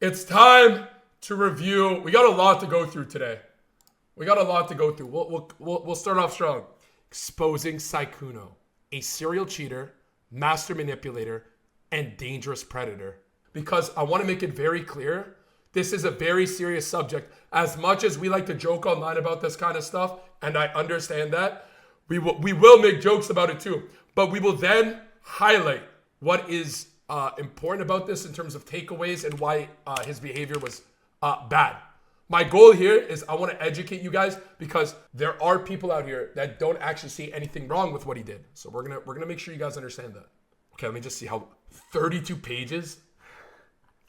It's time to review. We got a lot to go through today. We'll start off strong. Exposing Sykkuno, a serial cheater, master manipulator, and dangerous predator. Because I want to make it very clear, this is a very serious subject. As much as we like to joke online about this kind of stuff, and I understand that, we will make jokes about it too. But we will then highlight what is important about this in terms of takeaways and why his behavior was bad. My goal here is I want to educate you guys because there are people out here that don't actually see anything wrong with what he did. So we're gonna make sure you guys understand that. Okay, let me just see how 32 pages.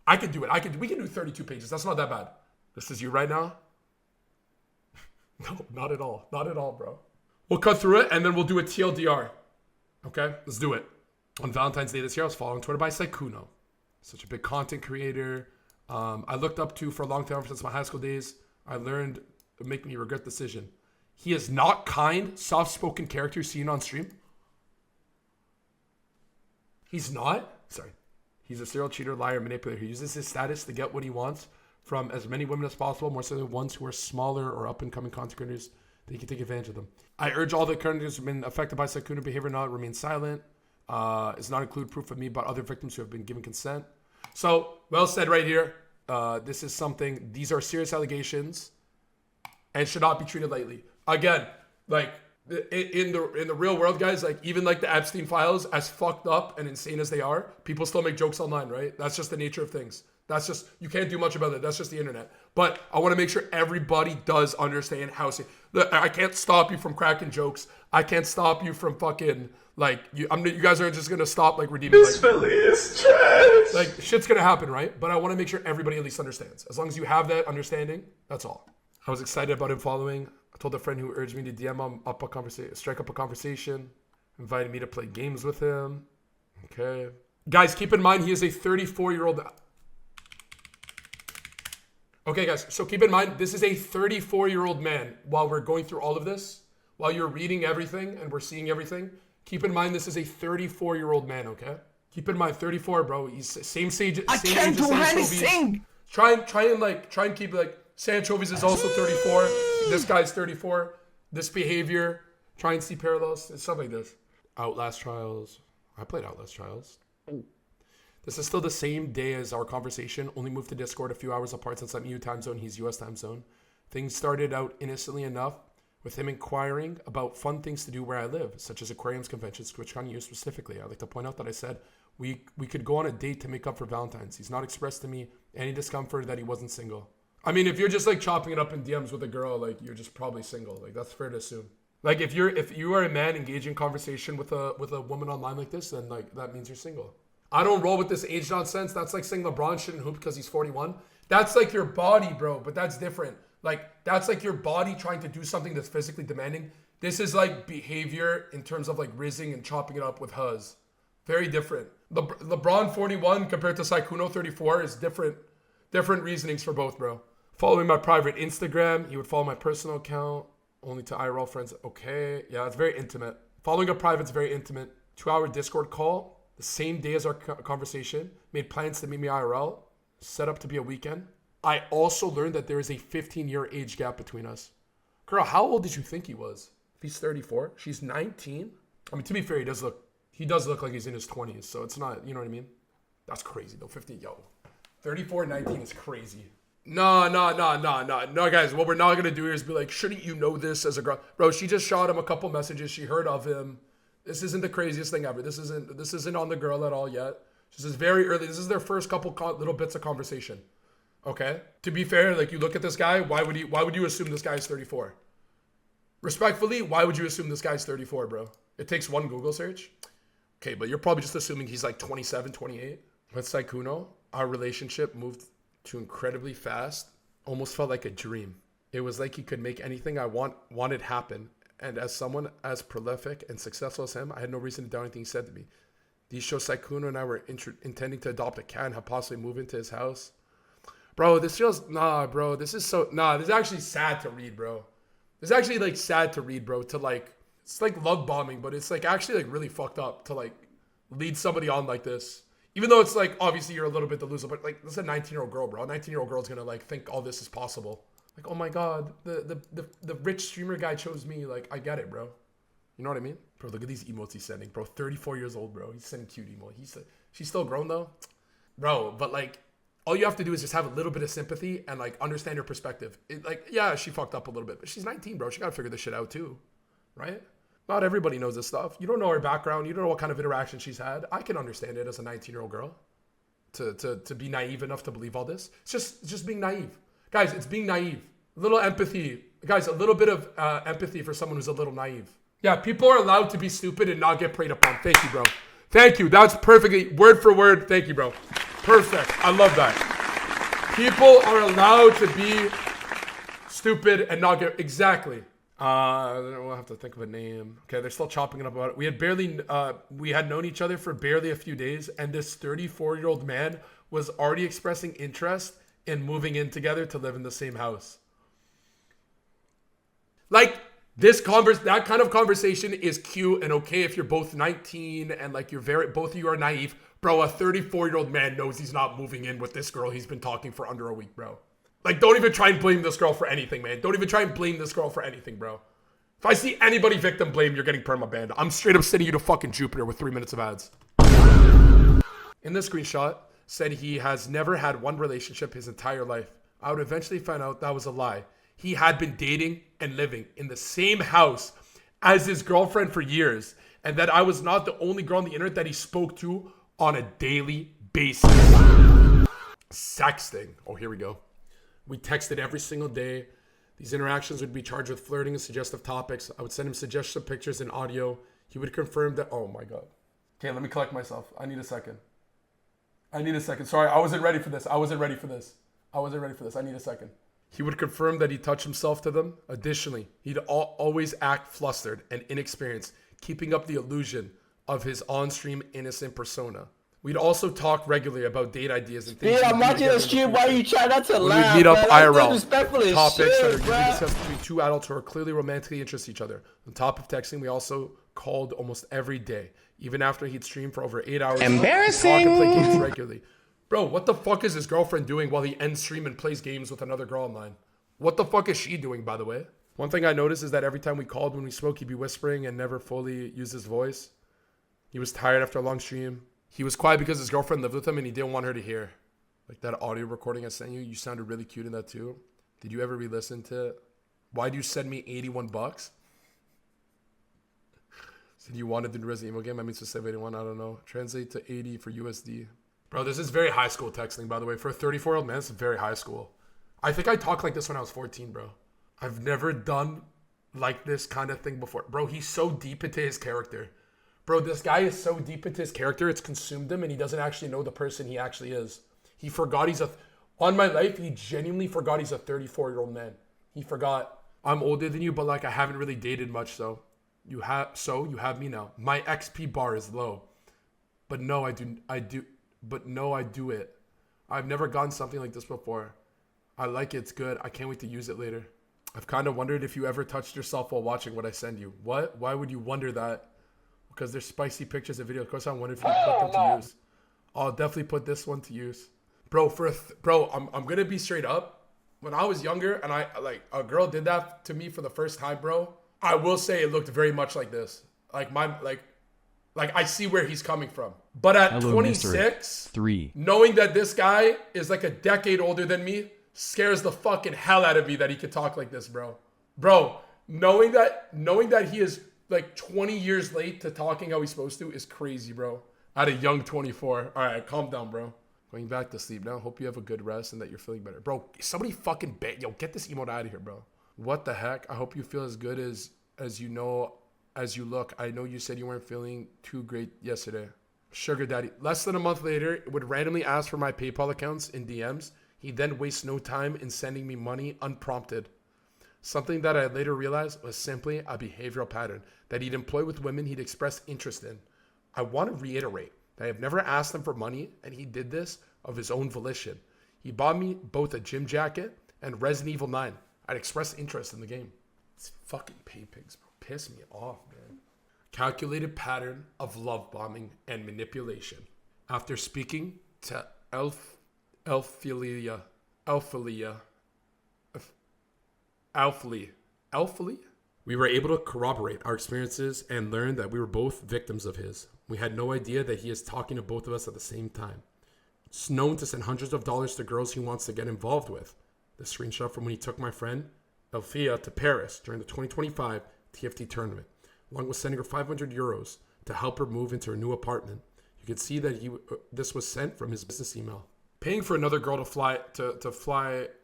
I could do it. We can do 32 pages. That's not that bad. This is you right now? No, not at all. Not at all, bro. We'll cut through it and then we'll do a TLDR. Okay, let's do it. On Valentine's Day this year, I was following Twitter by Sykkuno. Such a big content creator. I looked up to for a long time since my high school days. I learned to make me regret the decision. He is not kind, soft-spoken character seen on stream. He's not. Sorry. He's a serial cheater, liar, manipulator who uses his status to get what he wants from as many women as possible, more so than ones who are smaller or up-and-coming content creators. They can take advantage of them. I urge all the characters who have been affected by Sykkuno behavior not remain silent. Does not include proof of me, but other victims who have been given consent. So, well said right here. This is something, these are serious allegations and should not be treated lightly. Again, like in the real world, guys, like even like the Epstein files, as fucked up and insane as they are, people still make jokes online, right? That's just the nature of things. That's just, you can't do much about it. That's just the internet. But I want to make sure everybody does understand how, look, I can't stop you from cracking jokes. I can't stop you from fucking, like, you guys are just going to stop, like, redeeming. This Philly is trash. Like, shit's going to happen, right? But I want to make sure everybody at least understands. As long as you have that understanding, that's all. I was excited about him following. I told a friend who urged me to DM him up a conversation, strike up a conversation, invited me to play games with him. Okay. Guys, keep in mind, he is a 34-year-old. Okay, guys, so keep in mind, this is a 34-year-old man. While we're going through all of this, while you're reading everything and we're seeing everything, keep in mind this is a 34-year-old man, okay? Keep in mind, 34, bro. He's same age. I can't do anything. Try and keep like Sanchovi's is also 34. This guy's 34. This behavior. Try and see parallels. It's stuff like this. Outlast Trials. I played Outlast Trials. This is still the same day as our conversation, only moved to Discord a few hours apart since I'm EU time zone, he's US time zone. Things started out innocently enough with him inquiring about fun things to do where I live, such as aquariums, conventions, TwitchCon EU specifically. I'd like to point out that I said we could go on a date to make up for Valentine's. He's not expressed to me any discomfort that he wasn't single. I mean, if you're just like chopping it up in DMs with a girl, like you're just probably single. Like that's fair to assume. Like if you are a man engaging in conversation with a woman online like this, then like that means you're single. I don't roll with this age nonsense. That's like saying LeBron shouldn't hoop because he's 41. That's like your body, bro, but that's different. Like, that's like your body trying to do something that's physically demanding. This is like behavior in terms of like rizzing and chopping it up with huzz. Very different. LeBron 41 compared to Sykkuno 34 is different reasonings for both, bro. Following my private Instagram, he would follow my personal account, only to IRL friends. Okay, yeah, it's very intimate. Following a private's very intimate. 2-hour Discord call. The same day as our conversation, made plans to meet me IRL, set up to be a weekend. I also learned that there is a 15-year age gap between us. Girl, how old did you think he was? If he's 34, she's 19. I mean, to be fair, he does look like he's in his 20s, so it's not, you know what I mean? That's crazy though, 34, 19 is crazy. No, guys, what we're not gonna do here is be like, shouldn't you know this as a girl? Bro, she just shot him a couple messages, she heard of him. This isn't the craziest thing ever. This isn't on the girl at all yet. This is very early. This is their first couple little bits of conversation. Okay? To be fair, like you look at this guy, why would you assume this guy's 34? Respectfully, why would you assume this guy's 34, bro? It takes one Google search. Okay, but you're probably just assuming he's like 27, 28. With Sykkuno, our relationship moved too incredibly fast. Almost felt like a dream. It was like he could make anything I wanted happen. And as someone as prolific and successful as him, I had no reason to doubt anything he said to me. These show Sykkuno and I were intending to adopt a cat and have possibly moved into his house. Bro, this feels, bro. This is actually sad to read, bro. This is actually like sad to read, bro. To like, it's like love bombing, but it's like actually like really fucked up to like lead somebody on like this. Even though it's like, obviously you're a little bit delusional, but like, this is a 19-year-old girl, bro. A 19-year-old girl's gonna like think all this is possible. Like, oh my God, the rich streamer guy chose me. Like, I get it, bro. You know what I mean? Bro, look at these emotes he's sending, bro. 34 years old, bro. He's sending cute emote. She's still grown though. Bro, but like, all you have to do is just have a little bit of sympathy and like understand her perspective. Like, yeah, she fucked up a little bit, but she's 19, bro. She gotta figure this shit out too, right? Not everybody knows this stuff. You don't know her background. You don't know what kind of interaction she's had. I can understand it as a 19-year-old girl to be naive enough to believe all this. It's just being naive. Guys, it's being naive. A little empathy. Guys, a little bit of empathy for someone who's a little naive. Yeah, people are allowed to be stupid and not get preyed upon. Thank you, bro. Thank you. That's perfectly, word for word. Thank you, bro. Perfect. I love that. People are allowed to be stupid and not get, exactly. We'll have to think of a name. Okay, they're still chopping it up about it. We had known each other for barely a few days, and this 34-year-old man was already expressing interest in moving in together to live in the same house. Like, that kind of conversation is cute and okay if you're both 19 and like both of you are naive. Bro, a 34-year-old man knows he's not moving in with this girl he's been talking for under a week, bro. Like, don't even try and blame this girl for anything, man. Don't even try and blame this girl for anything, bro. If I see anybody victim blame, you're getting perma-banned. I'm straight up sending you to fucking Jupiter with 3 minutes of ads. In the screenshot, said he has never had one relationship his entire life. I would eventually find out that was a lie. He had been dating and living in the same house as his girlfriend for years, and that I was not the only girl on the internet that he spoke to on a daily basis. Sexting. Oh, here we go. We texted every single day. These interactions would be charged with flirting and suggestive topics. I would send him suggestive pictures and audio. He would confirm that. Oh my God. Okay, let me collect myself. I need a second. Sorry, I wasn't ready for this. I need a second. He would confirm that he touched himself to them. Additionally, he'd always act flustered and inexperienced, keeping up the illusion of his on-stream innocent persona. We'd also talk regularly about date ideas and things. Yeah, I'm watching the stream while you try not to laugh. We'd meet up man. IRL. Topics that are usually discussed between two adults who are clearly romantically interested in each other. On top of texting, we also called almost every day. Even after he'd streamed for over 8 hours. Embarrassing. He'd talk and play games regularly. Bro, what the fuck is his girlfriend doing while he ends stream and plays games with another girl online? What the fuck is she doing, by the way? One thing I noticed is that every time we called when we spoke, he'd be whispering and never fully use his voice. He was tired after a long stream. He was quiet because his girlfriend lived with him and he didn't want her to hear. Like that audio recording I sent you, you sounded really cute in that too. Did you ever re-listen to it? Why'd you send me $81? Said you wanted the Resident Evil game. I mean, to save 81, I don't know. Translate to 80 for USD. Bro, this is very high school texting, by the way. For a 34-year-old man, this is very high school. I think I talked like this when I was 14, bro. I've never done like this kind of thing before. Bro, he's so deep into his character. Bro, this guy is so deep into his character, it's consumed him, and he doesn't actually know the person he actually is. He forgot on my life, he genuinely forgot he's a 34-year-old man. He forgot, I'm older than you, but like I haven't really dated much, so you have me now. My XP bar is low. But no, I do it. I've never gotten something like this before. I like it, it's good. I can't wait to use it later. I've kind of wondered if you ever touched yourself while watching what I send you. What? Why would you wonder that? Because there's spicy pictures and videos. Of course, I wonder if you put them to use. I'll definitely put this one to use. Bro, I'm going to be straight up. When I was younger and a girl did that to me for the first time, bro, I will say it looked very much like this. Like I see where he's coming from. But at 26, knowing that this guy is like a decade older than me scares the fucking hell out of me that he could talk like this, bro. Bro, knowing that he is like 20 years late to talking how he's supposed to is crazy, bro. At a young 24. All right, calm down, bro. Going back to sleep now. Hope you have a good rest and that you're feeling better. Bro, somebody fucking yo, get this emote out of here, bro. What the heck? I hope you feel as good as you know as you look. I know you said you weren't feeling too great yesterday. Sugar daddy. Less than a month later, would randomly ask for my PayPal accounts in DMs. He then wastes no time in sending me money unprompted. Something that I later realized was simply a behavioral pattern that he'd employ with women he'd expressed interest in. I want to reiterate that I have never asked him for money, and he did this of his own volition. He bought me both a gym jacket and Resident Evil 9. I'd expressed interest in the game. It's fucking pay pigs, bro. Piss me off, man. Calculated pattern of love bombing and manipulation. After speaking to Alphalia, we were able to corroborate our experiences and learn that we were both victims of his. We had no idea that he is talking to both of us at the same time. It's known to send hundreds of dollars to girls he wants to get involved with. The screenshot from when he took my friend, Elfia, to Paris during the 2025 TFT tournament, along with sending her 500 euros to help her move into her new apartment. You can see that this was sent from his business email. Paying for another girl to fly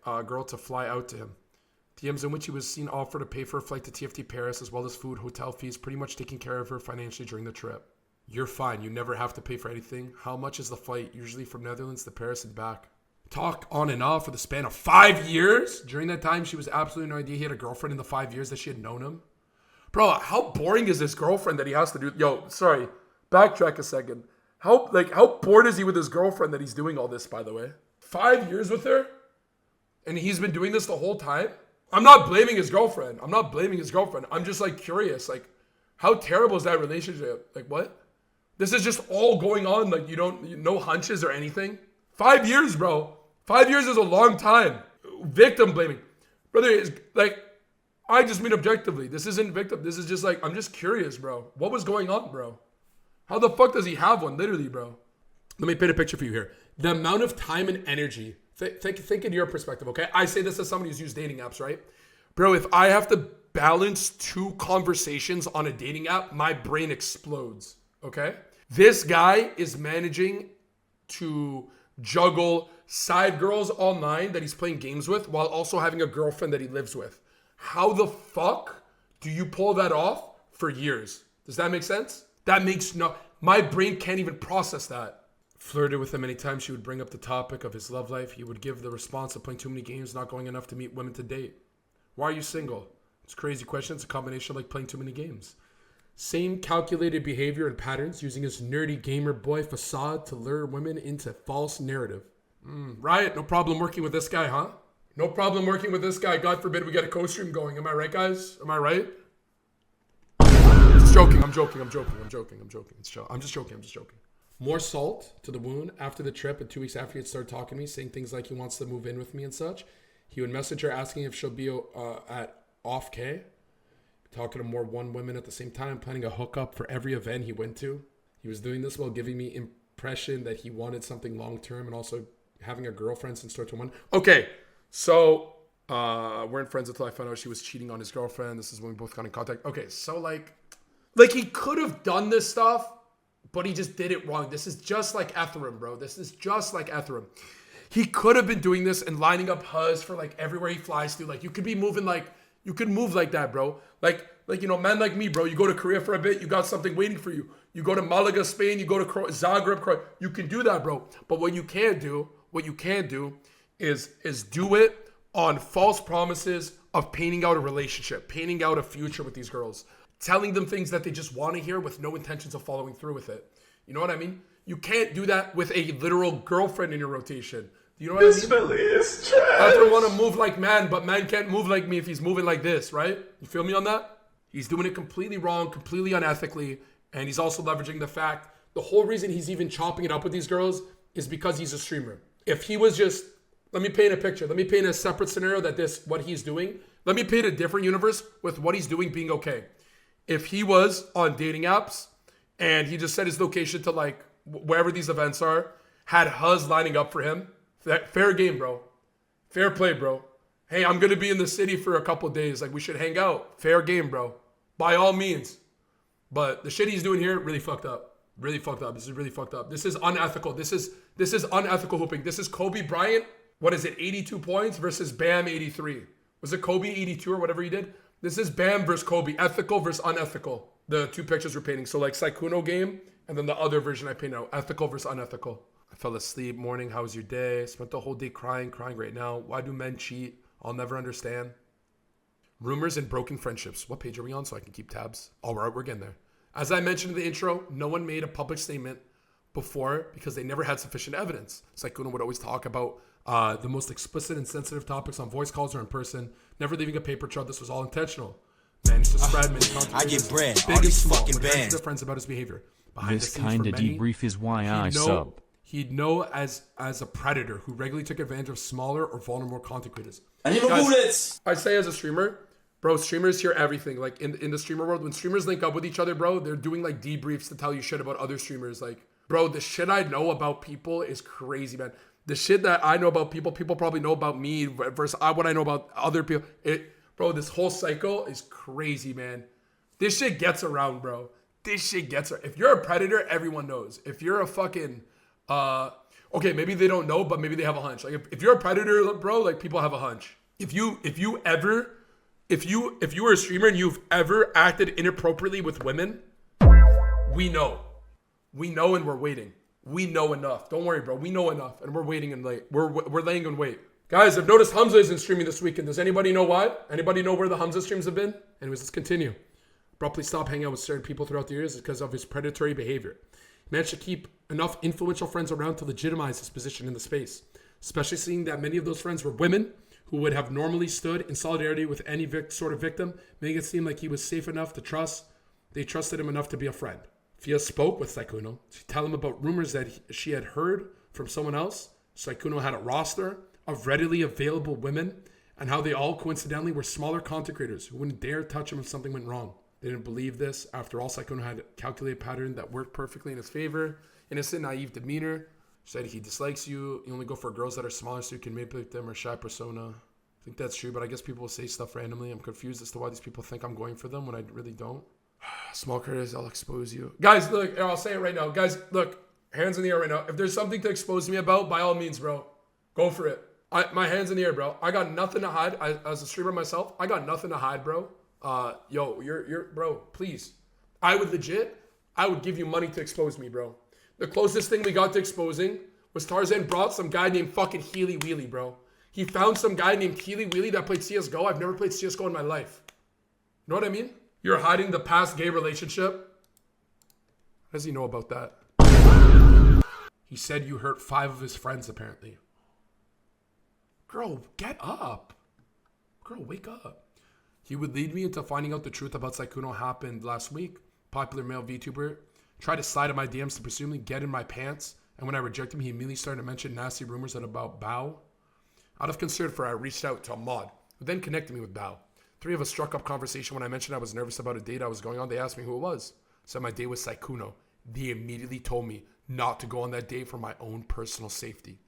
out to him. DMs in which he was seen offer to pay for a flight to TFT Paris as well as food, hotel fees, pretty much taking care of her financially during the trip. You're fine. You never have to pay for anything. How much is the flight? Usually from Netherlands to Paris and back. Talk on and off for the span of 5 years. During that time, she was absolutely no idea he had a girlfriend in the 5 years that she had known him. Bro, how boring is this girlfriend that he has to do? Yo, sorry. Backtrack a second. How bored is he with his girlfriend that he's doing all this, by the way? 5 years with her? And he's been doing this the whole time? I'm not blaming his girlfriend. I'm just like curious. Like, how terrible is that relationship? Like, what? This is just all going on. Like, no hunches or anything. 5 years, bro. 5 years is a long time. Victim blaming. Brother, is like, I just mean objectively. This isn't victim. This is just like, I'm just curious, bro. What was going on, bro? How the fuck does he have one? Literally, bro. Let me paint a picture for you here. The amount of time and energy. Think in your perspective, okay? I say this as somebody who's used dating apps, right? Bro, if I have to balance 2 conversations on a dating app, my brain explodes, okay? This guy is managing to juggle side girls online that he's playing games with while also having a girlfriend that he lives with. How the fuck do you pull that off for years? Does that make sense? That makes no... My brain can't even process that. Flirted with him anytime she would bring up the topic of his love life. He would give the response of playing too many games, not going enough to meet women to date. Why are you single? It's a crazy question. It's a combination of like playing too many games. Same calculated behavior and patterns, using his nerdy gamer boy facade to lure women into false narrative. Riot, no problem working with this guy, huh? No problem working with this guy. God forbid we get a co-stream going. Am I right, guys? Am I right? Just joking. I'm joking. I'm just joking. More salt to the wound after the trip, and 2 weeks after he had started talking to me, saying things like he wants to move in with me and such. He would message her asking if she'll be at off K. Talking to more one women at the same time, planning a hookup for every event he went to. He was doing this while giving me impression that he wanted something long-term and also having a girlfriend since 2021. Okay, so weren't friends until I found out she was cheating on his girlfriend. This is when we both got in contact. Okay, so like he could have done this stuff, but he just did it wrong. This is just like Ethereum, bro. He could have been doing this and lining up huz for like everywhere he flies to. Like you could move like that, bro. Like man like me, bro. You go to Korea for a bit, you got something waiting for you. You go to Malaga, Spain, you go to Zagreb, Croatia. You can do that, bro. But what you can't do is do it on false promises of painting out a relationship, painting out a future with these girls. Telling them things that they just want to hear with no intentions of following through with it. You know what I mean? You can't do that with a literal girlfriend in your rotation. Do you know what I mean? This Philly is trash. I don't want to move like man, but man can't move like me if he's moving like this, right? You feel me on that? He's doing it completely wrong, completely unethically, and he's also leveraging the fact, the whole reason he's even chopping it up with these girls is because he's a streamer. If he was just, let me paint a picture. Let me paint a separate scenario that what he's doing. Let me paint a different universe with what he's doing being okay. If he was on dating apps and he just set his location to like wherever these events are, had huz lining up for him, fair game, bro. Fair play, bro. Hey, I'm going to be in the city for a couple of days. Like, we should hang out. Fair game, bro. By all means. But the shit he's doing here, really fucked up. Really fucked up. This is really fucked up. This is unethical. This is unethical hooping. This is Kobe Bryant. What is it? 82 points versus Bam 83. Was it Kobe 82 or whatever he did? This is Bam versus Kobe. Ethical versus unethical. The 2 pictures we're painting. So like sykkuno game and then the other version I painted out. Ethical versus unethical. I fell asleep. Morning. How was your day? Spent the whole day crying right now. Why do men cheat? I'll never understand. Rumors and broken friendships. What page are we on so I can keep tabs? All right, we're getting there. As I mentioned in the intro, no one made a public statement before because they never had sufficient evidence. Sykkuno would always talk about the most explicit and sensitive topics on voice calls or in person, never leaving a paper trail. This was all intentional. Managed to spread many controversies. I get bread. Big All these and small. fucking Would vent to bands. their friends about his behavior. behind This the scenes for kinda many. debrief is why I sub. He'd know as a predator who regularly took advantage of smaller or vulnerable content creators. I need more bullets! I say as a streamer, bro, streamers hear everything. Like in the streamer world, when streamers link up with each other, bro, they're doing like debriefs to tell you shit about other streamers. Like, bro, the shit I know about people is crazy, man. The shit that I know about people probably know about me versus what I know about other people. Bro, this whole cycle is crazy, man. This shit gets around, bro. This shit gets around. If you're a predator, everyone knows. If you're a fucking, okay, maybe they don't know, but maybe they have a hunch. Like if you're a predator, bro, like people have a hunch. If you were a streamer and you've ever acted inappropriately with women, we know. We know and we're waiting. We know enough. Don't worry, bro. We know enough and we're waiting and late. We're laying in wait. Guys, I've noticed Hamza isn't streaming this weekend. Does anybody know why? Anybody know where the Hamza streams have been? Anyways, let's continue. Abruptly stopped hanging out with certain people throughout the years because of his predatory behavior. He managed to keep enough influential friends around to legitimize his position in the space, especially seeing that many of those friends were women who would have normally stood in solidarity with any sort of victim, making it seem like he was safe enough to trust. They trusted him enough to be a friend. Fia spoke with Sykkuno to tell him about rumors that she had heard from someone else. Sykkuno had a roster of readily available women and how they all coincidentally were smaller content creators who wouldn't dare touch him if something went wrong. They didn't believe this. After all, Sykkuno had a calculated pattern that worked perfectly in his favor. Innocent, naive demeanor. Said he dislikes you. You only go for girls that are smaller so you can manipulate them or shy persona. I think that's true, but I guess people will say stuff randomly. I'm confused as to why these people think I'm going for them when I really don't. Small creators, I'll expose you. Guys, look, I'll say it right now. Guys, look, hands in the air right now. If there's something to expose me about, by all means, bro, go for it. My hands in the air, bro. I got nothing to hide. As a streamer myself, I got nothing to hide, bro. You're, bro, please. I would give you money to expose me, bro. The closest thing we got to exposing was Tarzan brought some guy named fucking Healy Wheelie, bro. He found some guy named Healy Wheelie that played CSGO. I've never played CSGO in my life. You know what I mean? You're hiding the past gay relationship. How does he know about that? He said you hurt 5 of his friends, apparently. Girl, get up. Girl, wake up. He would lead me into finding out the truth about Sykkuno happened last week. Popular male VTuber tried to slide in my DMs to presumably get in my pants. And when I rejected him, he immediately started to mention nasty rumors about Bao. Out of concern for I reached out to a mod, who then connected me with Bao. 3 of us struck up conversation when I mentioned I was nervous about a date I was going on. They asked me who it was. Said my date was Sykkuno. They immediately told me not to go on that date for my own personal safety.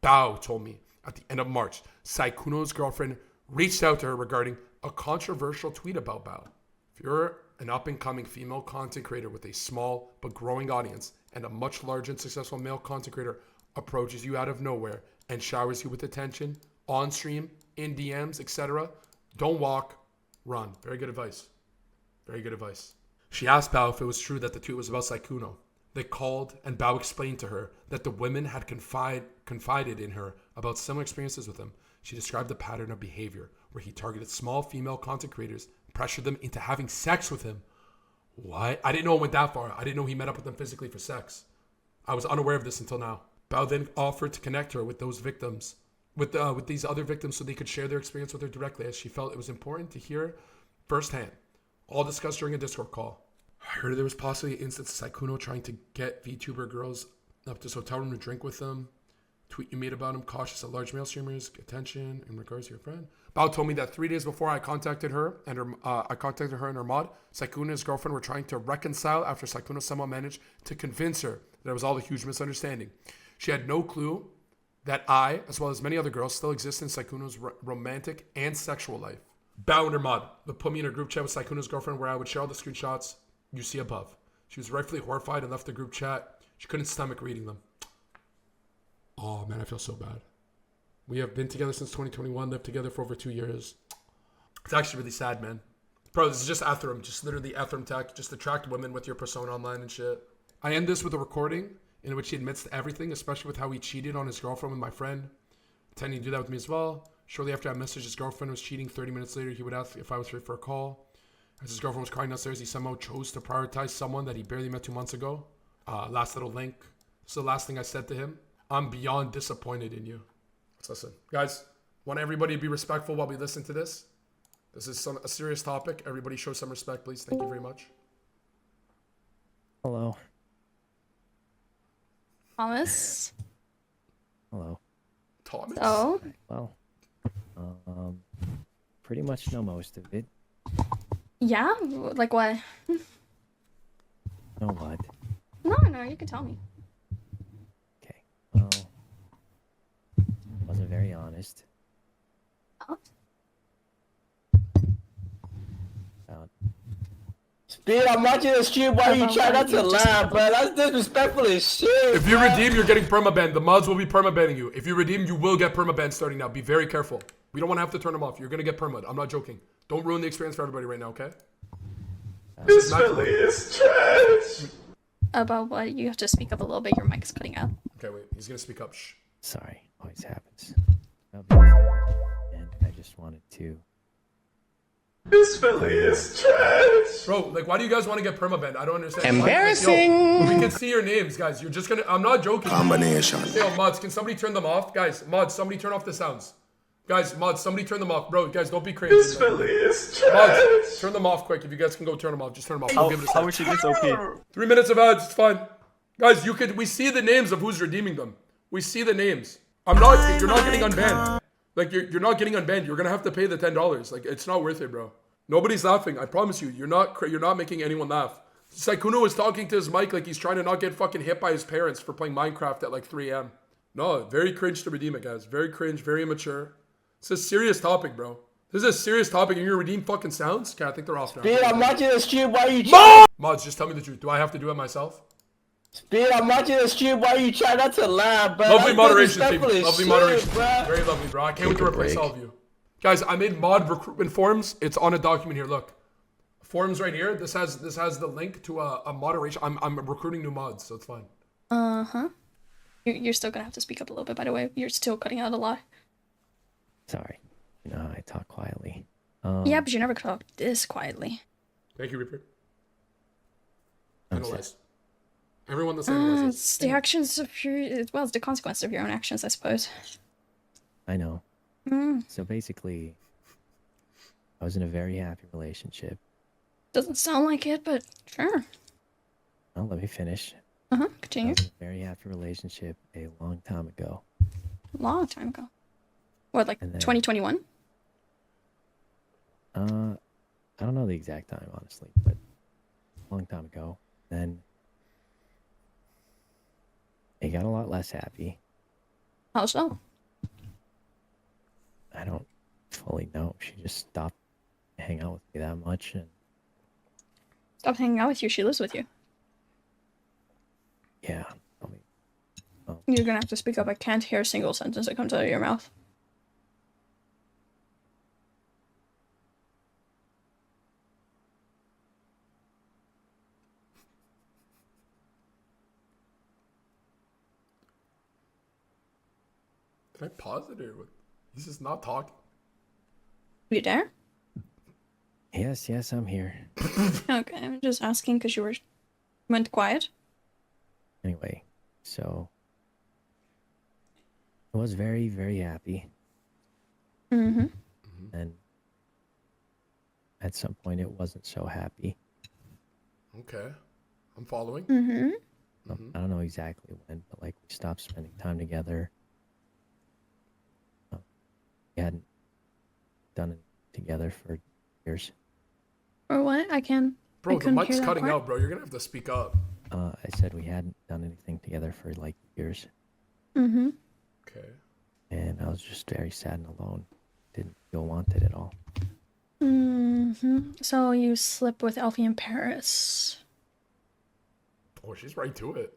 Bao told me at the end of March, Sykkuno's girlfriend reached out to her regarding a controversial tweet about Bao. If you're an up-and-coming female content creator with a small but growing audience and a much larger and successful male content creator approaches you out of nowhere and showers you with attention, on stream, in DMs, etc., don't walk, run. Very good advice. Very good advice. She asked Bao if it was true that the tweet was about Sykkuno. They called, and Bao explained to her that the women had confided in her about similar experiences with him. She described the pattern of behavior where he targeted small female content creators, pressured them into having sex with him. What? I didn't know it went that far. I didn't know he met up with them physically for sex. I was unaware of this until now. Bao then offered to connect her with those victims, with these other victims, so they could share their experience with her directly, as she felt it was important to hear firsthand. All discussed during a Discord call. I heard there was possibly an instance of Sykkuno trying to get VTuber girls up to his hotel room to drink with them. Tweet you made about him, cautious of large male streamers, attention in regards to your friend. Bao told me that 3 days before I contacted her and her mod, Sykkuno and his girlfriend were trying to reconcile after Sykkuno somehow managed to convince her that it was all a huge misunderstanding. She had no clue that I, as well as many other girls, still exist in Sykkuno's romantic and sexual life. Bao and her mod would put me in a group chat with Sykkuno's girlfriend where I would share all the screenshots you see above. She was rightfully horrified and left the group chat. She couldn't stomach reading them. Oh man, I feel so bad. We have been together since 2021, lived together for over 2 years. It's actually really sad, man. Bro, this is just Ethereum, just literally Ethereum tech. Just attract women with your persona online and shit. I end this with a recording in which he admits to everything, especially with how he cheated on his girlfriend with my friend. Intending to do that with me as well. Shortly after I messaged his girlfriend was cheating, 30 minutes later, he would ask if I was free for a call. As his girlfriend was crying downstairs, he somehow chose to prioritize someone that he barely met 2 months ago. Last little link. This is the last thing I said to him. I'm beyond disappointed in you. Let's listen. Guys, want everybody to be respectful while we listen to this. This is a serious topic. Everybody show some respect, please. Thank you very much. Hello. Thomas. Hello. Thomas. So, Well, pretty much know most of it. yeah? Like what? Know what? No, you can tell me. Okay. Well, wasn't very honest. Oh. About Speed, I'm watching the stream while you try not to laugh, bro. That's disrespectful as shit. If you bro. redeem, you're getting permaban. The mods will be permabanning you. If you redeem, you will get permaban starting now. Be very careful. We don't want to have to turn them off. You're gonna get permad. I'm not joking. Don't ruin the experience for everybody right now, okay? This Philly is trash. About what? You have to speak up a little bit. Your mic is cutting out. Okay, wait. He's gonna speak up. Shh. sorry, always happens. And I just wanted to. This Philly is trash. Bro, like, why do you guys want to get permaban? I don't understand. Embarrassing. Like, yo, we can see your names, guys. You're just gonna. I'm not joking. Combination. Yo, mods, can somebody turn them off? Guys, mods, somebody turn off the sounds. Guys, mods, somebody turn them off. Bro, guys, don't be crazy. This Philly is Mods, trash. turn them off quick. If you guys can go turn them off, just turn them off. We'll give it a How sec. much it gets OP? 3 minutes of ads, it's fine. Guys, we see the names of who's redeeming them. We see the names. You're not getting unbanned. Like, you're not getting unbanned. You're gonna have to pay the $10. Like, it's not worth it, bro. Nobody's laughing. I promise you. You're not making anyone laugh. Sykkuno is talking to his mic like he's trying to not get fucking hit by his parents for playing Minecraft at like 3 a.m. No, very cringe to redeem it, guys. Very cringe, very immature. It's a serious topic, bro. This is a serious topic and you're gonna redeem fucking sounds? Okay, I think they're off now. Speed, I'm watching the stream while you try. Mods, just tell me the truth. Do I have to do it myself? Speed, I'm watching the stream while you try not to laugh, bro. Lovely That's moderation, team. disrespectful as Lovely shit, moderation. bro. Very lovely, bro. I can't wait to replace all of you. Guys, I made mod recruitment forms. It's on a document here. Look. Forms right here. This has the link to a moderation. I'm recruiting new mods, so it's fine. Uh-huh. You're still gonna have to speak up a little bit, by the way. You're still cutting out a lot. Sorry, you know I talk quietly. Yeah, but you never talk this quietly. Thank you, Reaper. I'm sorry. Analyze. Everyone that's analyzes. It's the actions of your... Well, it's the consequence of your own actions, I suppose. I know. So basically, I was in a very happy relationship. Doesn't sound like it, but sure. Well, let me finish. Uh-huh, I continue. was in a very happy relationship a long time ago. Long time ago. What, like And then- 2021? I don't know the exact time, honestly, but a long time ago. Then it got a lot less happy. How so? I don't fully know. She just stopped hanging out with me that much, and Stop hanging out with you. She lives with you. yeah, I mean, You're gonna have to speak up. I can't hear a single sentence that comes out of your mouth. Can I pause it or what? He's just not talking. You there? yes, I'm here. Okay, I'm just asking because you went quiet. Anyway, so I was very, very happy, Mm-hmm. and at some point it wasn't so happy. Okay. I'm following. Mm-hmm. I don't know exactly when, but like we stopped spending time together. We hadn't done it together for years. Or what? I Bro, the couldn't mic's hear that cutting part. out, bro. You're gonna have to speak up. I said we hadn't done anything together for like years, Mm-hmm. Okay. and I was just very sad and alone. Didn't feel wanted at all. Mm-hmm. So you slept with Alfie in Paris. Oh, she's right to it.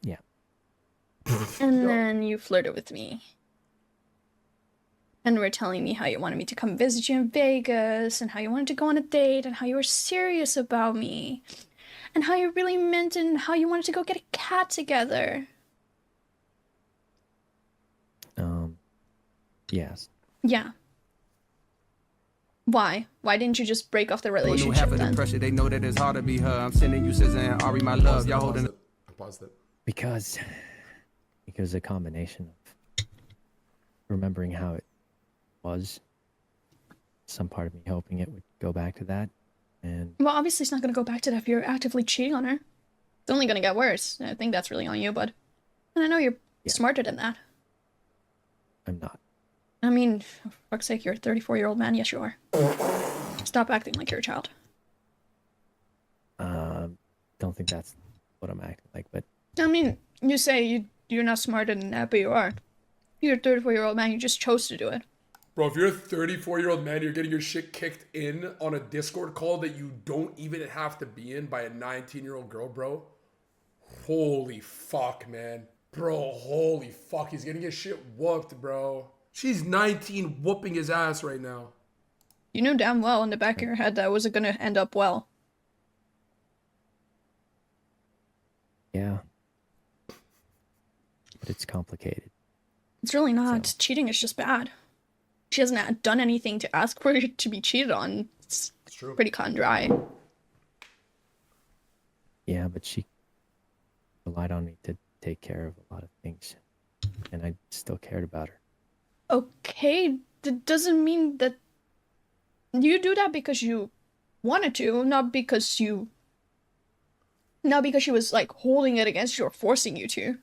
Yeah, And then you flirted with me. And were telling me how you wanted me to come visit you in Vegas, and how you wanted to go on a date, and how you were serious about me, and how you really meant it, and how you wanted to go get a cat together. yes. Yeah. Why? Why didn't you just break off the New relationship half of the then? pressure, they know that it's hard to be her. I'm sending you scissors and Ari, my love. Y'all holding it. I paused it. Because a combination of remembering how it was, some part of me hoping it would go back to that, and Well, obviously it's not gonna go back to that if you're actively cheating on her. It's only gonna get worse. I think that's really on you, bud. And I know you're Yeah. smarter than that. I'm not. I mean, for fuck's sake, you're a 34-year-old man. Yes, you are. Stop acting like you're a child. Don't think that's what I'm acting like, but I mean, you say you're not smarter than that, but you are. You're a 34-year-old man. You just chose to do it. Bro, if you're a 34-year-old man, you're getting your shit kicked in on a Discord call that you don't even have to be in by a 19-year-old girl, bro. Holy fuck, man. Bro, holy fuck. He's getting his shit whooped, bro. She's 19 whooping his ass right now. You knew damn well in the back of your head that wasn't gonna end up well. yeah. But it's complicated. It's really not. So- Cheating is just bad. She hasn't done anything to ask for it to be cheated on. It's true. pretty cut and dry. Yeah, but she relied on me to take care of a lot of things. And I still cared about her. Okay, that doesn't mean that you do that because you wanted to, not because she was like holding it against you or forcing you to.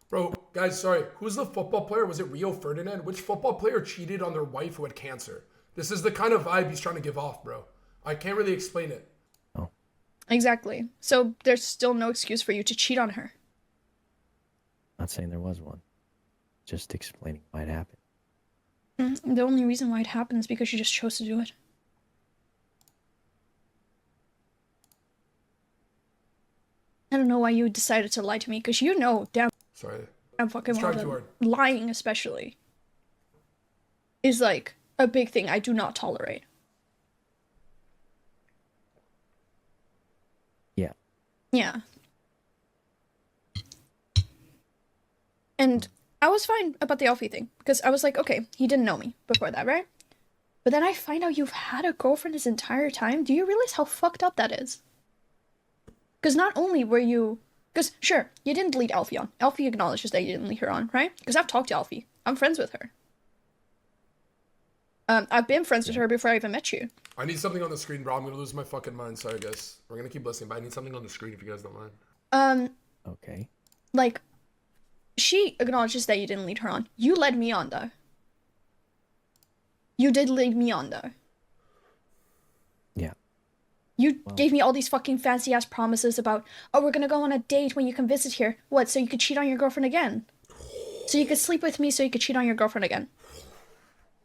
Bro, guys, sorry. Who's the football player? Was it Rio Ferdinand? Which football player cheated on their wife who had cancer? This is the kind of vibe he's trying to give off, bro. I can't really explain it. Oh, Exactly. So there's still no excuse for you to cheat on her. not saying there was one. Just explaining why it happened. The only reason why it happened is because you just chose to do it. I don't know why you decided to lie to me, because you know damn Sorry. fucking It's well trying too that hard. lying especially is like a big thing I do not tolerate. Yeah. Yeah. And I was fine about the Alfie thing, because I was like, okay, he didn't know me before that, right? But then I find out you've had a girlfriend this entire time. Do you realize how fucked up that is? Because not only were you... Because, sure, you didn't lead Alfie on. Alfie acknowledges that you didn't lead her on, right? Because I've talked to Alfie. I'm friends with her. I've been friends with her before I even met you. I need something on the screen, bro. I'm going to lose my fucking mind. Sorry, guys. We're going to keep listening, but I need something on the screen if you guys don't mind. Okay. Like, she acknowledges that you didn't lead her on. You led me on, though. You did lead me on, though. Yeah. You gave me all these fucking fancy-ass promises about, oh, we're gonna go on a date when you come visit here. What, so you could cheat on your girlfriend again? So you could sleep with me so you could cheat on your girlfriend again?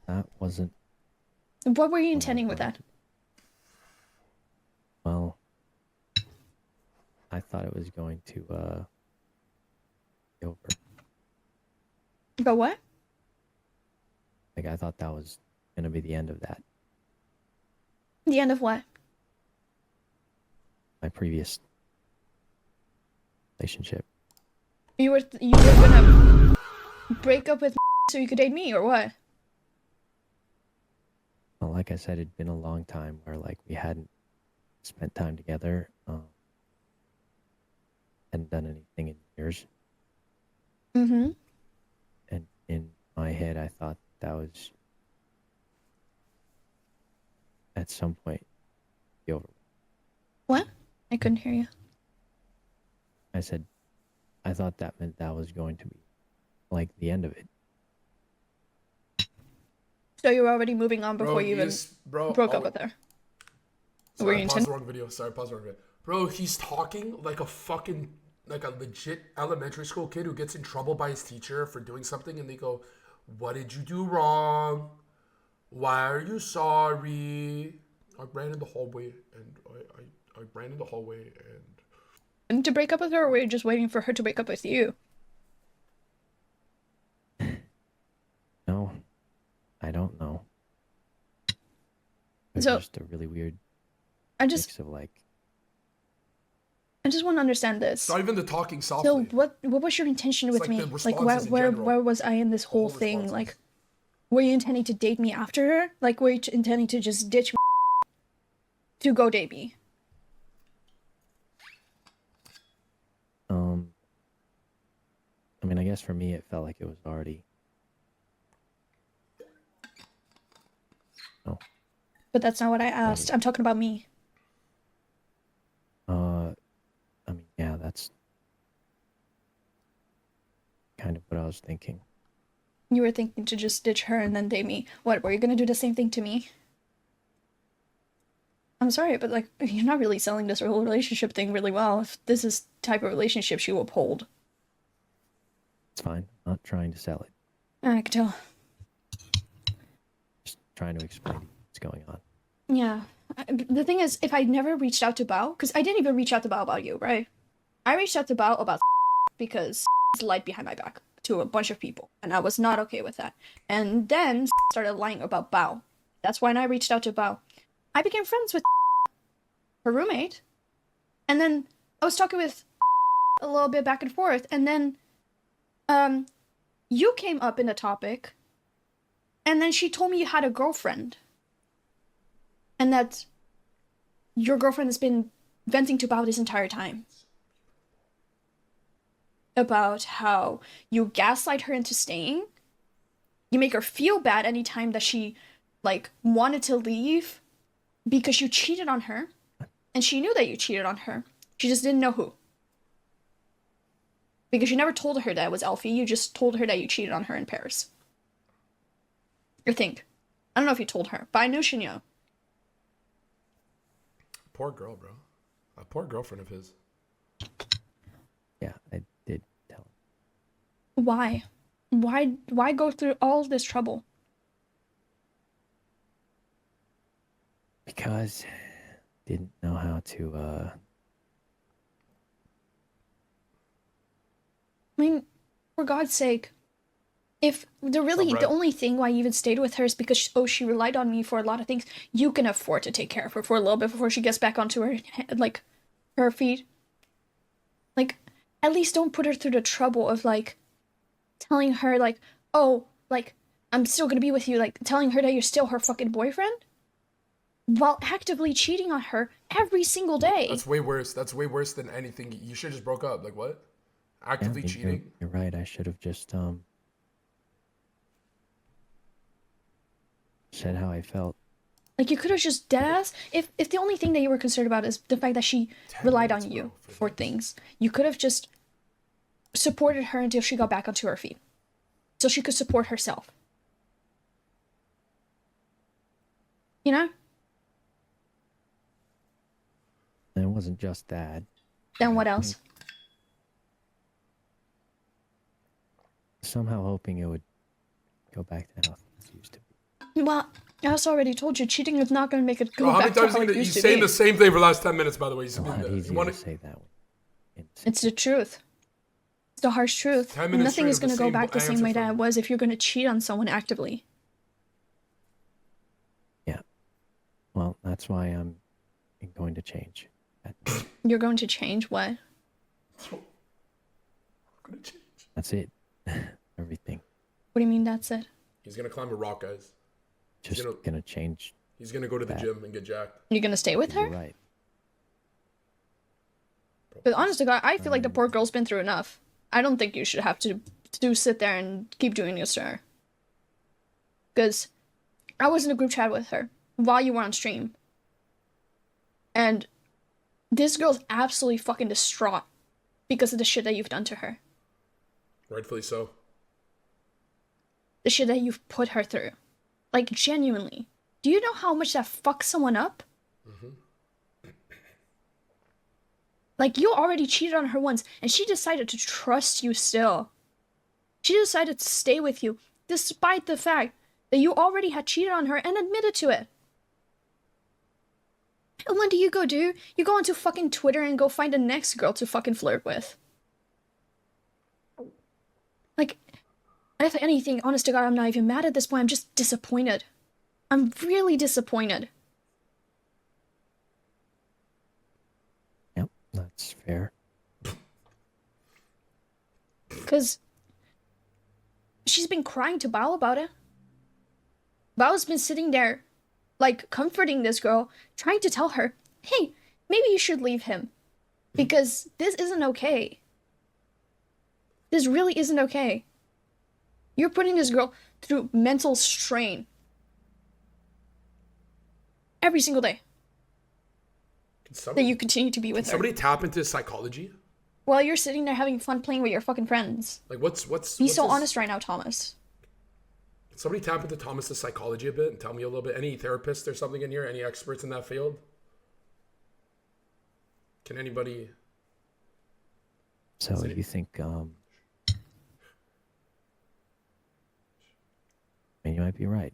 That wasn't... What were you intending with that? Well, I thought it was going to, be over. But what? Like, I thought that was going to be the end of that. The end of what? My previous relationship. You were gonna break up with so you could date me, or what? Well, like I said, it'd been a long time where, like, we hadn't spent time together. Hadn't done anything in years. Mm-hmm. And in my head, I thought that was, at some point, be over. What? I couldn't hear you. I said, I thought that meant that was going to be, like, the end of it. So you were already moving on before Bro, you even broke up with her. Were you Sorry, I paused intending? the wrong video. Sorry, paused the wrong video. Bro, he's talking like a fucking, like a legit elementary school kid who gets in trouble by his teacher for doing something, and they go, "What did you do wrong? Why are you sorry?" I ran in the hallway, and I ran in the hallway, and To break up with her, or were you just waiting for her to break up with you? No, I don't know. It's So- just a really weird I just mix of, like, want to understand this. it's not even the talking softly. So what was your intention with like me? the Like responses in where general. was I in this whole thing? responses. Like, were you intending to date me after her? Like, were you intending to just ditch me to go date me? I mean, I guess for me, it felt like it was already, oh, But that's not what I asked. I'm talking about me. I mean, yeah, that's thinking. You were thinking to just ditch her and then date me. What, were you gonna do the same thing to me? I'm sorry, but like, you're not really selling this whole relationship thing really well. If this is the type of relationship you uphold. It's fine. I'm not trying to sell it. I can tell. Just trying to explain what's going on. Yeah. The thing is, if I never reached out to Bao, because I didn't even reach out to Bao about you, right? I reached out to Bao about because lied behind my back to a bunch of people, and I was not okay with that. And then started lying about Bao. That's when I reached out to Bao. I became friends with her roommate, and then I was talking with a little bit back and forth, and then you came up in the topic, and then she told me you had a girlfriend, and that your girlfriend has been venting to Bao this entire time about how you gaslight her into staying. You make her feel bad anytime that she like wanted to leave because you cheated on her, and she knew that you cheated on her. She just didn't know who. Because you never told her that it was Elfie, you just told her that you cheated on her in Paris. I think. I don't know if you told her, but I knew she knew. Poor girl, bro. A poor girlfriend of his. Yeah, I did tell him. Why? Why go through all this trouble? Because didn't know how to I mean, for God's sake, if the only thing why you even stayed with her is because she relied on me for a lot of things, you can afford to take care of her for a little bit before she gets back onto her feet. Like, at least don't put her through the trouble of like telling her like, oh, like I'm still gonna be with you, like telling her that you're still her fucking boyfriend, while actively cheating on her every single day. That's way worse. That's way worse than anything. You should just broke up. Like what? Actively cheating. You're right. I should have just said how I felt. Like, you could have just deadass. If the only thing that you were concerned about is the fact that she relied on you for things, you could have just supported her until she got back onto her feet, so she could support herself. You know? And it wasn't just that. Then what else? Somehow hoping it would go back to how things used to be. Well, I also already told you, cheating is not going to make it go Bro, how back many to times how it he's used to saying be. the same thing for the last 10 minutes, by the way. It's a lot easier to say that one. It's the truth. It's the harsh truth. 10 minutes Nothing is straight going of to the go back the same same way answer that from- it was if you're going to cheat on someone actively. Yeah. Well, that's why I'm going to change. You're going to change what? I'm gonna change. That's it. Everything. What do you mean that's it? He's gonna climb a rock, guys. Just gonna change. He's gonna go to the gym and get jacked. You're going to stay with You're her? right. But honest to God, I feel like the poor girl's been through enough. I don't think you should have to sit there and keep doing this to her. Because I was in a group chat with her while you were on stream. And this girl's absolutely fucking distraught because of the shit that you've done to her. Rightfully so. The shit that you've put her through. Like, genuinely. Do you know how much that fucks someone up? Like, you already cheated on her once, and she decided to trust you still. She decided to stay with you, despite the fact that you already had cheated on her and admitted to it. And what do? You go onto fucking Twitter and go find the next girl to fucking flirt with. Like, if anything, honest to God, I'm not even mad at this point, I'm just disappointed. I'm really disappointed. Yep, that's fair. Because she's been crying to Bao about it. Bao's been sitting there, like, comforting this girl, trying to tell her, hey, maybe you should leave him. Because this isn't okay. This really isn't okay. You're putting this girl through mental strain. Every single day that you continue to be with her. Somebody tap into his psychology? while you're sitting there having fun playing with your fucking friends. Like, what's Be what's so his- honest right now, Thomas. Can somebody tap into Thomas's psychology a bit and tell me a little bit? Any therapists or something in here? Any experts in that field? Can anybody? So you think, I mean, you might be right.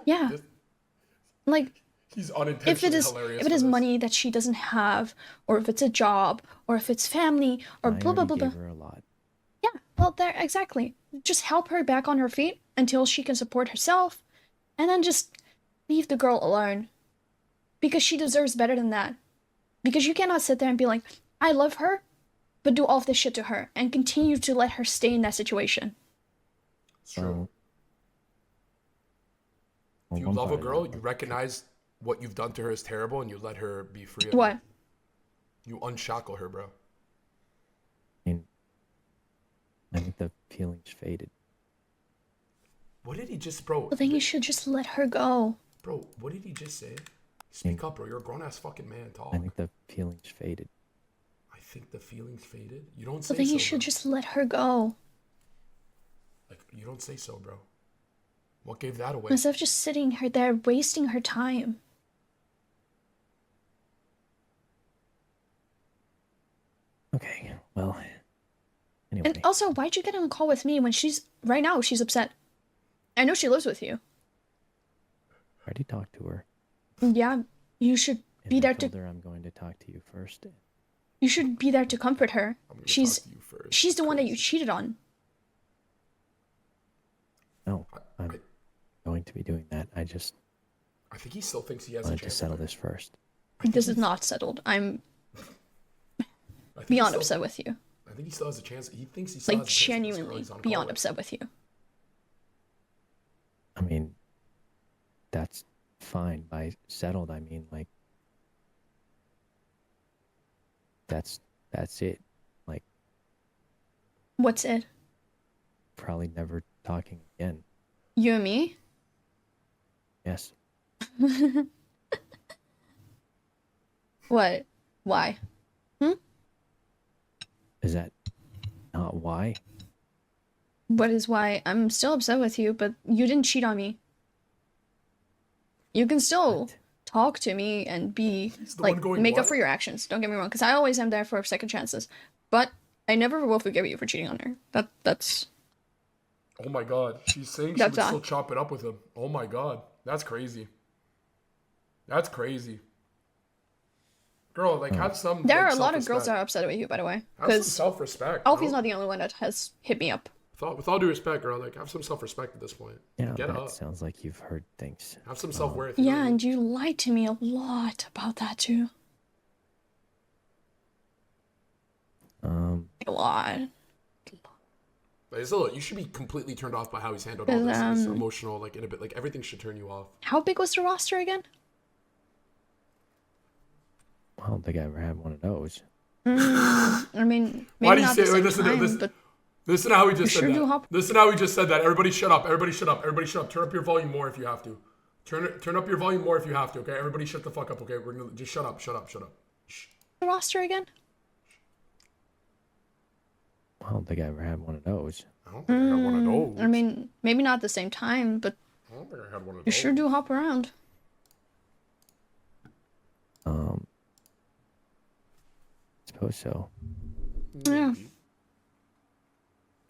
Yeah. Like, He's if unintentionally it is hilarious. if it for is this. money that she doesn't have, or if it's a job, or if it's family, or I blah blah already blah gave blah. her a lot. Yeah, well, there exactly. Just help her back on her feet until she can support herself, and then just leave the girl alone, because she deserves better than that. Because you cannot sit there and be like, I love her, but do all of this shit to her and continue to let her stay in that situation. It's true. So, If you one love a part of girl, that, you recognize what you've done to her is terrible, and you let her be free. Of What? it. You unshackle her, bro. I mean, I think the feelings faded. What did he just, bro? Well, then you should just let her go. Bro, what did he just say? Speak up, bro. You're a grown ass fucking man. Talk. I think the feelings faded. I think the feelings faded. You don't say Well, then so. you should bro. just let her go. Like, you don't say so, bro. What gave that away? Instead of just sitting her there wasting her time. Okay, well, anyway. And also, why'd you get on a call with me when right now she's upset? I know she lives with you. I already talked to her. Yeah, you should be And there I told to her I'm going to talk to you first. you should be there to comfort her. I'm gonna She's talk to you first. she's the one that you cheated on. No, I- I'm going to be doing that. I just I think he still thinks he has a wanted to chance. settle this first. This is not settled. I'm I think beyond he upset still, with you. I think he still has a chance. He thinks he still Like has a chance. with this girl genuinely he's on a call beyond with. upset with you. I mean, that's fine. By settled, I mean like that's it. Like What's it? probably never talking again. You and me? Yes. What? Why? Is that not why? What is why I'm still upset with you, but you didn't cheat on me. You can still What? talk to me and be the like one going, make up "What?" for your actions. Don't get me wrong, because I always am there for second chances. But I never will forgive you for cheating on her. That's Oh my god. She's saying she That's would all. still chop it up with him. Oh my god. That's crazy. That's crazy. Girl, like, have some. there like, are a lot of girls that self-respect. are upset with you, by the way, Have some because self-respect. Alfie's bro. not the only one that has hit me up. With all due respect, girl, like, have some self-respect at this point. Yeah, Get that up. sounds like you've heard things. Have some self-worth. you know what Yeah, I mean? and you lied to me a lot about that too. A lot. Like, it's a little, you should be completely turned off by how he's handled all this. This emotional, like, in a bit, like, everything should turn you off. How big was the roster again? I don't think I ever had one of those. I mean, Why maybe do you not say? the same Wait, listen, time, listen, but listen to how he just You said sure do that. hop- Listen to how he just said that. Everybody shut up. Everybody shut up. Everybody shut up. Turn up your volume more if you have to. Turn up your volume more if you have to. Okay, everybody shut the fuck up. Okay, we're gonna just shut up. Shut up. Shut up. Shh. the roster again? I don't think I ever had one of those. I don't think I had one of those. I mean, maybe not at the same time, but I don't think I had one of you those. sure do hop around. Suppose so. Yeah.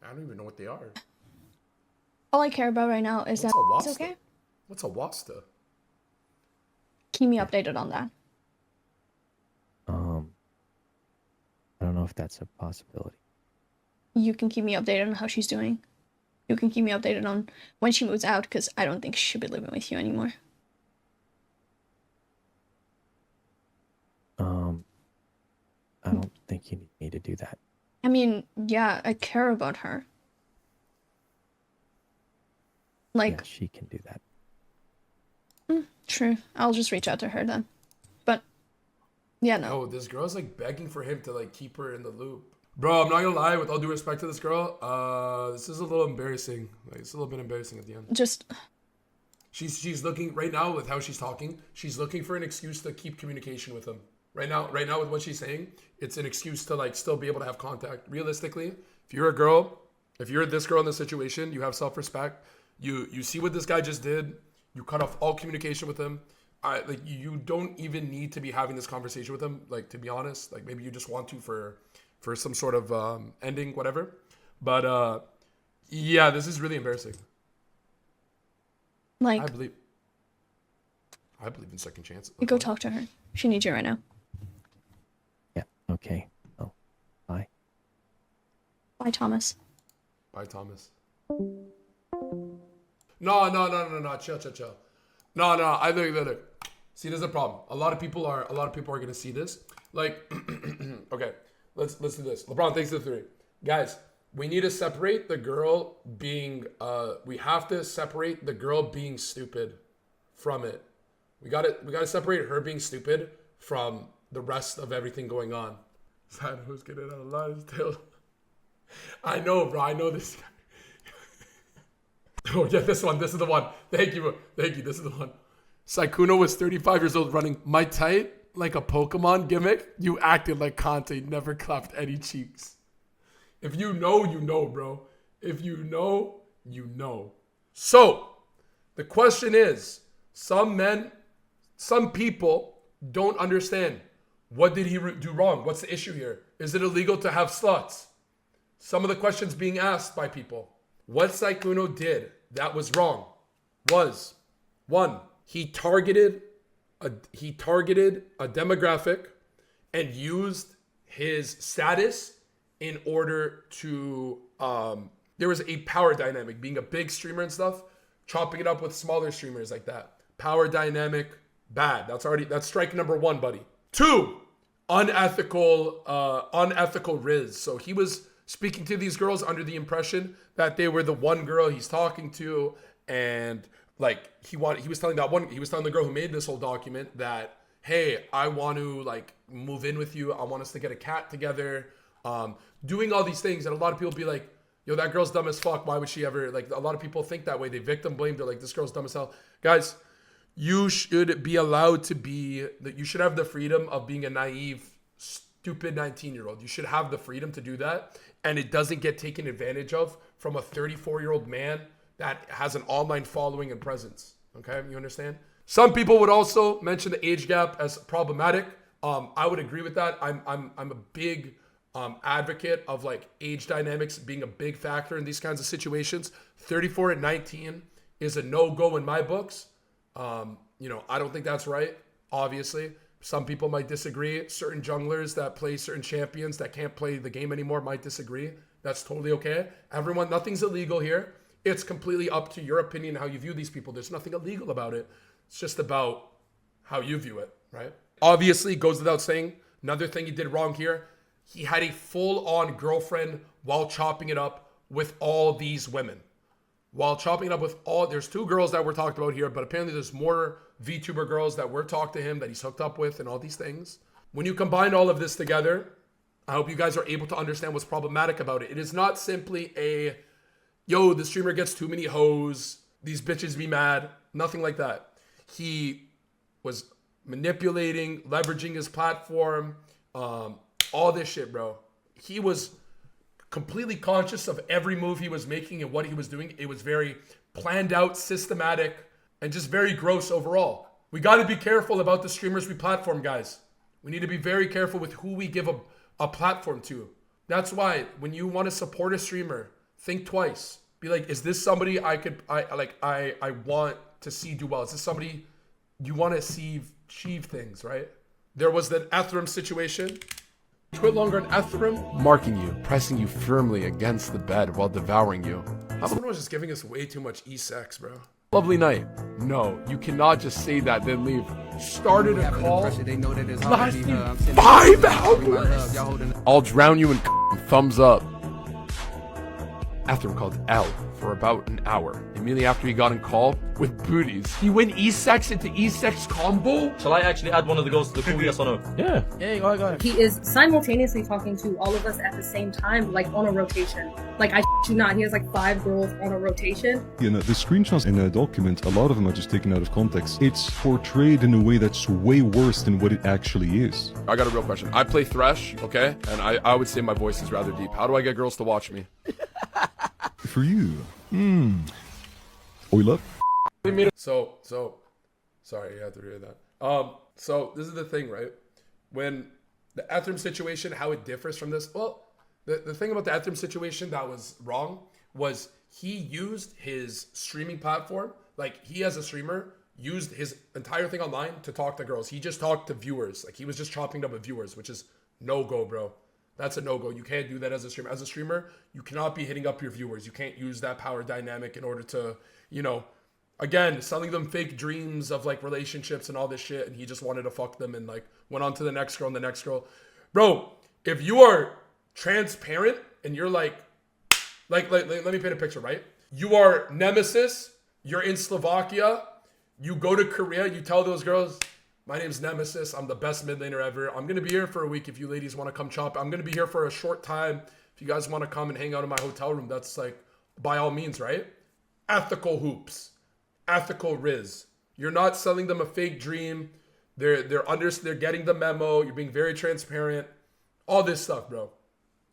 I don't even know what they are. All I care about right now is What's that a it's wasta? okay. What's a wasta? Keep me updated on that. I don't know if that's a possibility. You can keep me updated on how she's doing. You can keep me updated on when she moves out, because I don't think she should be living with you anymore. I don't think you need me to do that. I mean, yeah, I care about her. Like, Yeah, she can do that. true. I'll just reach out to her then. But, yeah, no. Oh, this girl's like begging for him to like keep her in the loop. Bro, I'm not gonna lie. With all due respect to this girl, this is a little embarrassing. Like, it's a little bit embarrassing at the end. Just, She's looking right now with how she's talking. She's looking for an excuse to keep communication with him. Right now with what she's saying, it's an excuse to like still be able to have contact. Realistically, if you're this girl in this situation, you have self-respect. You see what this guy just did. You cut off all communication with him. Like you don't even need to be having this conversation with him. Like, to be honest, like maybe you just want to for some sort of ending, whatever. But yeah, this is really embarrassing. Like, I believe in second chances. you go talk to her. She needs you right now. Yeah. Okay. Oh, bye. Bye, Thomas. Bye, Thomas. No. Chill. No. I look. See, there's a problem. A lot of people are gonna see this. Like, okay, let's do this. LeBron, thanks to the 3. Guys, we need to separate the girl being we have to separate the girl being stupid from it. We gotta separate her being stupid from the rest of everything going on. Sad who's getting out of line still. I know, bro. I know this guy. Oh yeah, this one. This is the one. Thank you. This is the one. Sykkuno was 35 years old running my tight like a Pokemon gimmick. You acted like Conte, never clapped any cheeks. If you know, you know, bro. If you know, you know. So, the question is, some people don't understand. What did he do wrong? What's the issue here? Is it illegal to have sluts? Some of the questions being asked by people. What Sykkuno did that was wrong was, 1, he targeted a demographic and used his status in order to there was a power dynamic, being a big streamer and stuff, chopping it up with smaller streamers like that. Power dynamic, bad. That's strike number 1, buddy. 2, unethical riz. So he was speaking to these girls under the impression that they were the one girl he's talking to, and like he was telling the girl who made this whole document that, hey, I want to like move in with you. I want us to get a cat together. Doing all these things, and a lot of people be like, yo, that girl's dumb as fuck. Why would she ever, like, a lot of people think that way. They victim blame. They're like, this girl's dumb as hell. Guys, you should be allowed to be, you should have the freedom of being a naive, stupid 19-year-old. You should have the freedom to do that. And it doesn't get taken advantage of from a 34-year-old man that has an online following and presence. Okay, you understand? Some people would also mention the age gap as problematic. I would agree with that. I'm a big advocate of like age dynamics being a big factor in these kinds of situations. 34 and 19 is a no-go in my books. I don't think that's right. Obviously, some people might disagree. Certain junglers that play certain champions that can't play the game anymore might disagree. That's totally okay. Everyone, nothing's illegal here. It's completely up to your opinion, how you view these people. There's nothing illegal about it. It's just about how you view it, right? Obviously, goes without saying, another thing he did wrong here, he had a full-on girlfriend while chopping it up with all these women. There's 2 girls that we're talked about here, but apparently there's more VTuber girls that were talked to him that he's hooked up with and all these things. When you combine all of this together, I hope you guys are able to understand what's problematic about it. It is not simply yo, the streamer gets too many hoes, these bitches be mad, nothing like that. He was manipulating, leveraging his platform, all this shit, bro. He was completely conscious of every move he was making and what he was doing. It was very planned out, systematic, and just very gross overall. We got to be careful about the streamers we platform, guys. We need to be very careful with who we give a platform to. That's why when you want to support a streamer, think twice. Be like, is this somebody I want to see do well? Is this somebody you want to see achieve things, right? There was that Ethereum situation. Quit longer on Ethereum, marking you, pressing you firmly against the bed while devouring you. Someone was just giving us way too much e-sex, bro. Lovely night. No, you cannot just say that then leave. Started a call lasting 5 hours. I'll drown you in thumbs up. Ethereum called L for about an hour. Immediately after he got in call with booties, he went E-Sex into E-Sex combo? Shall I actually add one of the girls to the pool, yes or no? Yeah, go ahead. He is simultaneously talking to all of us at the same time, like on a rotation. Like, I shit you not, he has like 5 girls on a rotation. You know, the screenshots in a document, a lot of them are just taken out of context. It's portrayed in a way that's way worse than what it actually is. I got a real question. I play Thresh, okay? And I would say my voice is rather deep. How do I get girls to watch me? For you, oil up. So, sorry, you had to hear that. So this is the thing, right? When the Ethereum situation, how it differs from this, well, the thing about the Ethereum situation that was wrong was he used his streaming platform, like he as a streamer, used his entire thing online to talk to girls. He just talked to viewers. Like he was just chopping it up with viewers, which is no-go, bro. That's a no-go. You can't do that as a streamer. As a streamer, you cannot be hitting up your viewers. You can't use that power dynamic in order to, you know, again, selling them fake dreams of like relationships and all this shit. And he just wanted to fuck them and like went on to the next girl and the next girl. Bro, if you are transparent and you're like let me paint a picture, right? You are Nemesis, you're in Slovakia, you go to Korea, you tell those girls, my name's Nemesis, I'm the best mid laner ever. I'm gonna be here for a week if you ladies want to come chop. I'm gonna be here for a short time. If you guys want to come and hang out in my hotel room, that's like by all means, right? Ethical hoops, ethical riz. You're not selling them a fake dream. They're getting the memo. You're being very transparent. All this stuff, bro.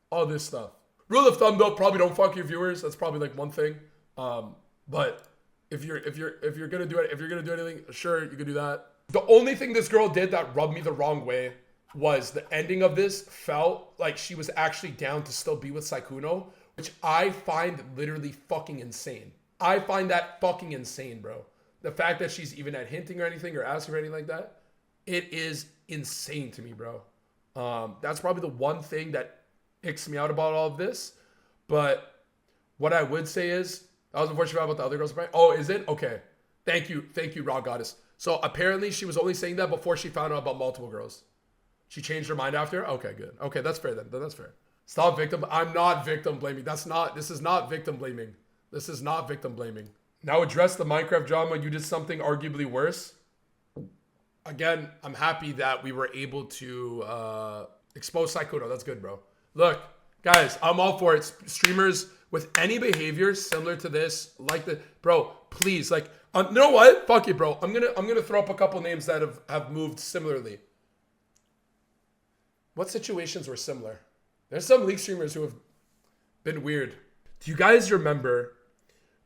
All this stuff. Rule of thumb though, probably don't fuck your viewers. That's probably like one thing. But if you're gonna do it, if you're gonna do anything, sure, you can do that. The only thing this girl did that rubbed me the wrong way was the ending of this felt like she was actually down to still be with Sykkuno, which I find literally fucking insane. I find that fucking insane, bro. The fact that she's even at hinting or anything or asking or anything like that, it is insane to me, bro. That's probably the one thing that icks me out about all of this. But what I would say is, I was unfortunate about the other girls. Oh, is it? Okay. Thank you, Raw Goddess. So apparently she was only saying that before she found out about multiple girls. She changed her mind after? Okay, good. Okay, that's fair then. That's fair. Stop victim. I'm not victim blaming. This is not victim blaming. This is not victim blaming. Now address the Minecraft drama. You did something arguably worse. Again, I'm happy that we were able to expose Sykkuno. That's good, bro. Look, guys, I'm all for it. Streamers with any behavior similar to this, like the bro, please, like, you know what? Fuck it, bro. I'm gonna throw up a couple names that have moved similarly. What situations were similar? There's some League streamers who have been weird. Do you guys remember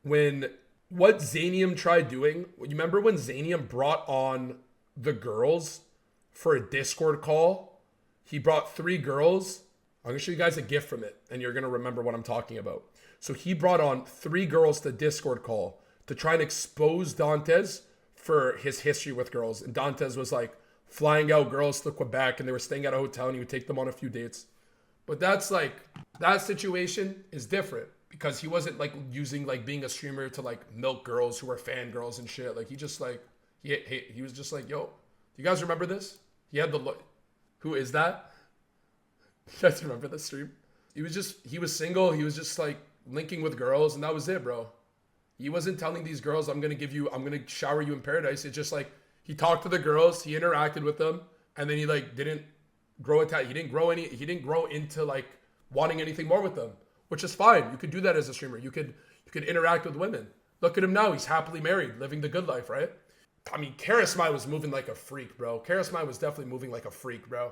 what Zanium tried doing? You remember when Zanium brought on the girls for a Discord call? He brought 3 girls. I'm gonna show you guys a GIF from it, and you're gonna remember what I'm talking about. So he brought on 3 girls to Discord call to try and expose Dantes for his history with girls. And Dantes was like flying out girls to Quebec, and they were staying at a hotel, and he would take them on a few dates. But that's like, that situation is different because he wasn't like using like being a streamer to like milk girls who were fangirls and shit. Like he just like, he was just like, yo, do you guys remember this? He had the look. Who is that? You guys remember the stream? He was single. He was just like linking with girls, and that was it, bro. He wasn't telling these girls, I'm going to shower you in paradise. It's just like, he talked to the girls, he interacted with them, and then he like didn't grow attached. He didn't grow into like wanting anything more with them, which is fine. You could do that as a streamer. You could interact with women. Look at him now. He's happily married, living the good life, right? I mean, Karasmai was moving like a freak, bro. Karasmai was definitely moving like a freak, bro.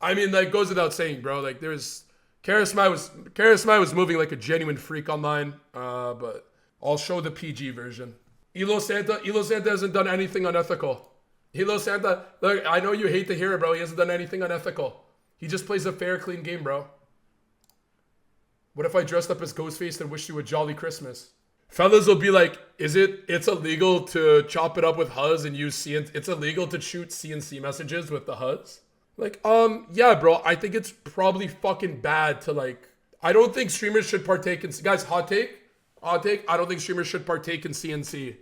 I mean, like, goes without saying, bro. Like, Karasmai was moving like a genuine freak online. But I'll show the PG version. Elo Santa hasn't done anything unethical. Elo Santa, look, I know you hate to hear it, bro. He hasn't done anything unethical. He just plays a fair, clean game, bro. What if I dressed up as Ghostface and wished you a jolly Christmas? Fellas will be like, it's illegal to chop it up with Huz and use it's illegal to shoot CNC messages with the Huz? Like, yeah, bro, I think it's probably fucking bad to like, I don't think streamers should partake in, guys, hot take, I don't think streamers should partake in CNC.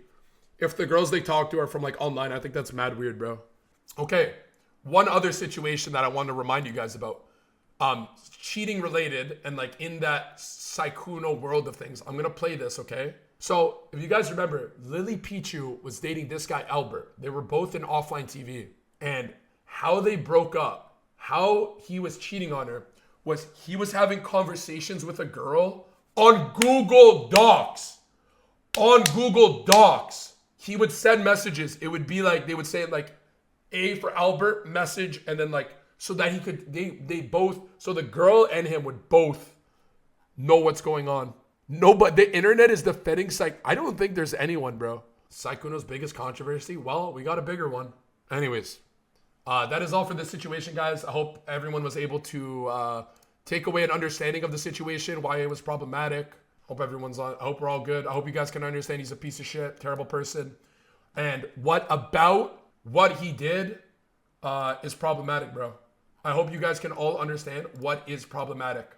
If the girls they talk to are from like online, I think that's mad weird, bro. Okay, one other situation that I want to remind you guys about. Cheating related and like in that Sykkuno world of things. I'm gonna play this, okay? So if you guys remember, Lily Pichu was dating this guy Albert. They were both in offline TV, and how they broke up, how he was cheating on her, was he was having conversations with a girl on Google Docs. On Google Docs. He would send messages. It would be like, they would say like A for Albert, message, and then like, so that he could, they both, so the girl and him would both know what's going on. No, but the internet is defending I don't think there's anyone, bro. Sykkuno's biggest controversy? Well, we got a bigger one. Anyways, that is all for this situation, guys. I hope everyone was able to take away an understanding of the situation, why it was problematic. Hope everyone's on. I hope we're all good. I hope you guys can understand he's a piece of shit, terrible person. And what about what he did is problematic, bro. I hope you guys can all understand what is problematic.